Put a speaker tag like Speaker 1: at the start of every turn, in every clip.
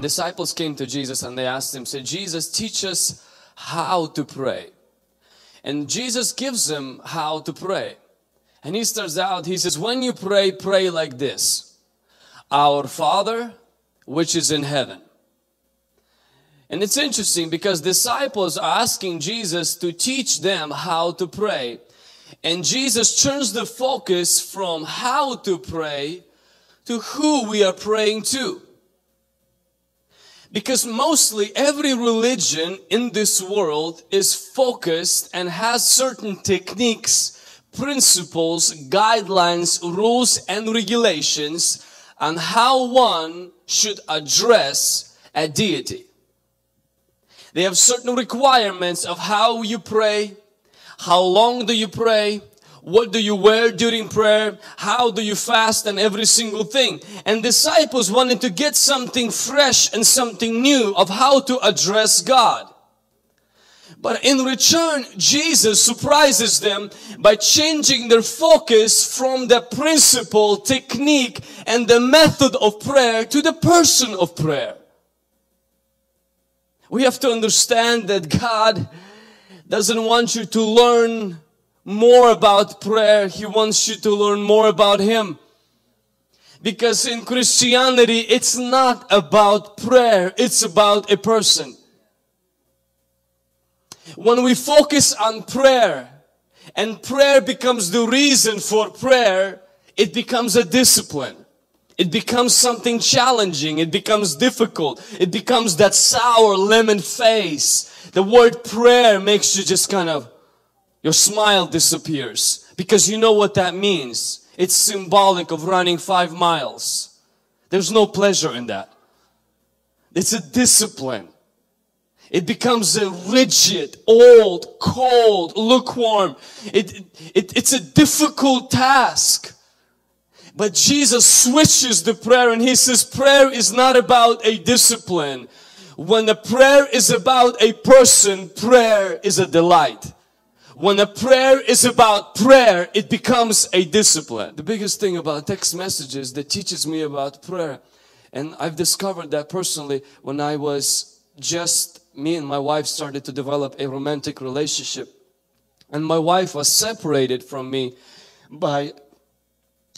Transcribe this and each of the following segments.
Speaker 1: disciples came to Jesus and they asked him, said, Jesus, teach us how to pray. And Jesus gives them how to pray. And he starts out, he says, when you pray, pray like this. Our Father, which is in heaven. And it's interesting because disciples are asking Jesus to teach them how to pray. And Jesus turns the focus from how to pray to who we are praying to. Because mostly every religion in this world is focused and has certain techniques, principles, guidelines, rules and regulations on how one should address a deity. They have certain requirements of how you pray, how long do you pray, what do you wear during prayer, how do you fast, and every single thing. And disciples wanted to get something fresh and something new of how to address God. But in return, Jesus surprises them by changing their focus from the principle, technique, and the method of prayer to the person of prayer. We have to understand that God doesn't want you to learn more about prayer. He wants you to learn more about Him. Because in Christianity, it's not about prayer, it's about a person. When we focus on prayer, and prayer becomes the reason for prayer, it becomes a discipline. It becomes something challenging. It becomes difficult. It becomes that sour lemon face. The word prayer makes you just kind of, your smile disappears. Because you know what that means. It's symbolic of running 5 miles. There's no pleasure in that. It's a discipline. It becomes a rigid, old, cold, lukewarm. It's a difficult task. But Jesus switches the prayer and He says prayer is not about a discipline. When the prayer is about a person, prayer is a delight. When a prayer is about prayer, it becomes a discipline. The biggest thing about text messages that teaches me about prayer, and I've discovered that personally when I was me and my wife started to develop a romantic relationship. And my wife was separated from me by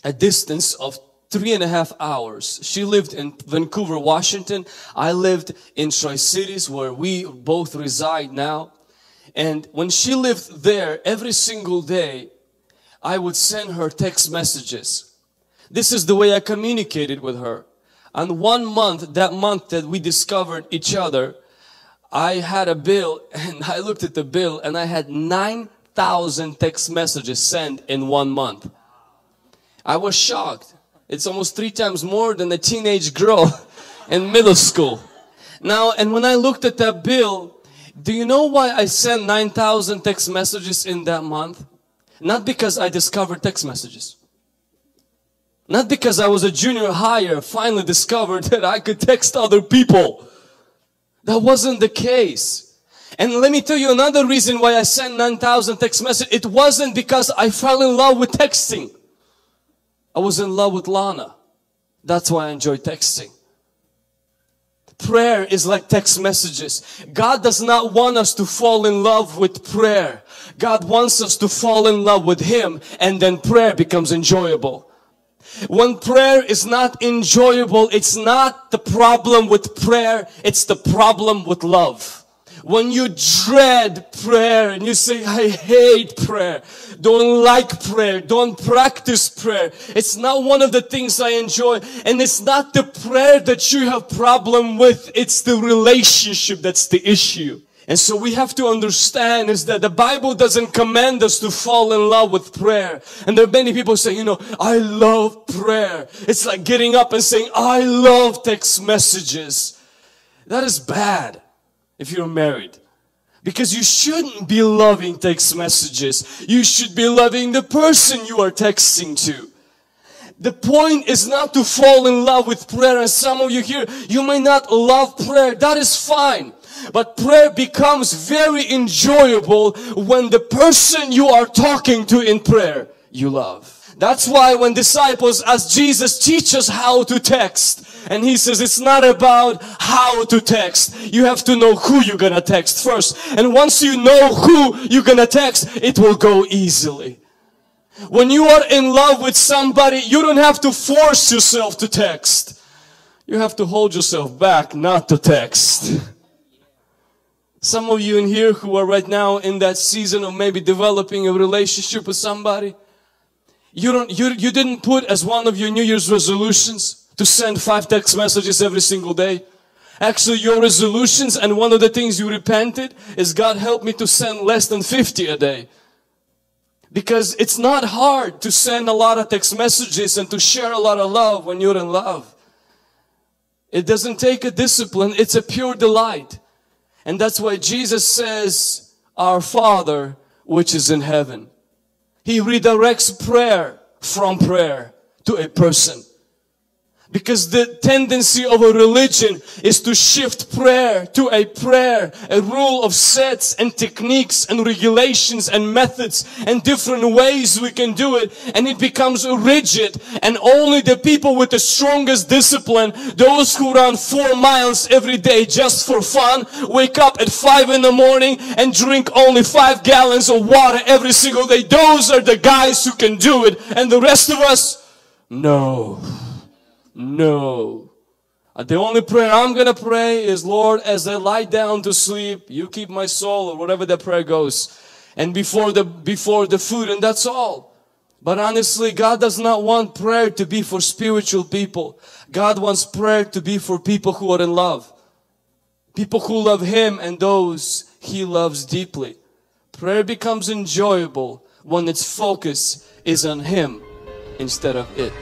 Speaker 1: a distance of 3.5 hours. She lived in Vancouver, Washington. I lived in Tri-Cities where we both reside now. And when she lived there, every single day, I would send her text messages. This is the way I communicated with her. And one month, that month that we discovered each other, I had a bill and I looked at the bill and I had 9,000 text messages sent in 1 month. I was shocked. It's almost 3 times more than a teenage girl in middle school. Now, and when I looked at that bill, do you know why I sent 9,000 text messages in that month? Not because I discovered text messages. Not because I was a junior higher, finally discovered that I could text other people. That wasn't the case. And let me tell you another reason why I sent 9,000 text messages. It wasn't because I fell in love with texting. I was in love with Lana. That's why I enjoy texting. Prayer is like text messages. God does not want us to fall in love with prayer. God wants us to fall in love with Him, and then prayer becomes enjoyable. When prayer is not enjoyable, it's not the problem with prayer, it's the problem with love. When you dread prayer and you say, I hate prayer, don't like prayer, don't practice prayer, it's not one of the things I enjoy. And it's not the prayer that you have problem with, it's the relationship that's the issue. And so we have to understand is that the Bible doesn't command us to fall in love with prayer. And there are many people saying, you know, I love prayer. It's like getting up and saying, I love text messages. That is bad. If you're married. Because you shouldn't be loving text messages. You should be loving the person you are texting to. The point is not to fall in love with prayer. And some of you here, you may not love prayer. That is fine. But prayer becomes very enjoyable when the person you are talking to in prayer, you love. That's why when disciples ask Jesus, teach us how to text. And He says, it's not about how to text. You have to know who you're gonna text first. And once you know who you're gonna text, it will go easily. When you are in love with somebody, you don't have to force yourself to text. You have to hold yourself back not to text. Some of you in here who are right now in that season of maybe developing a relationship with somebody, you didn't put as one of your New Year's resolutions to send 5 text messages every single day. Actually, your resolutions, and one of the things you repented is, God, help me to send less than 50 a day. Because it's not hard to send a lot of text messages and to share a lot of love when you're in love. It doesn't take a discipline, it's a pure delight. And that's why Jesus says, our Father which is in heaven. He redirects prayer from prayer to a person. Because the tendency of a religion is to shift prayer to a rule of sets and techniques and regulations and methods and different ways we can do it. And it becomes rigid. And only the people with the strongest discipline, those who run 4 miles every day just for fun, wake up at 5 in the morning and drink only 5 gallons of water every single day. Those are the guys who can do it. And the rest of us, no. No. The only prayer I'm going to pray is, Lord, as I lie down to sleep, you keep my soul, or whatever the prayer goes. And before the food, and that's all. But honestly, God does not want prayer to be for spiritual people. God wants prayer to be for people who are in love. People who love Him and those He loves deeply. Prayer becomes enjoyable when its focus is on Him instead of it.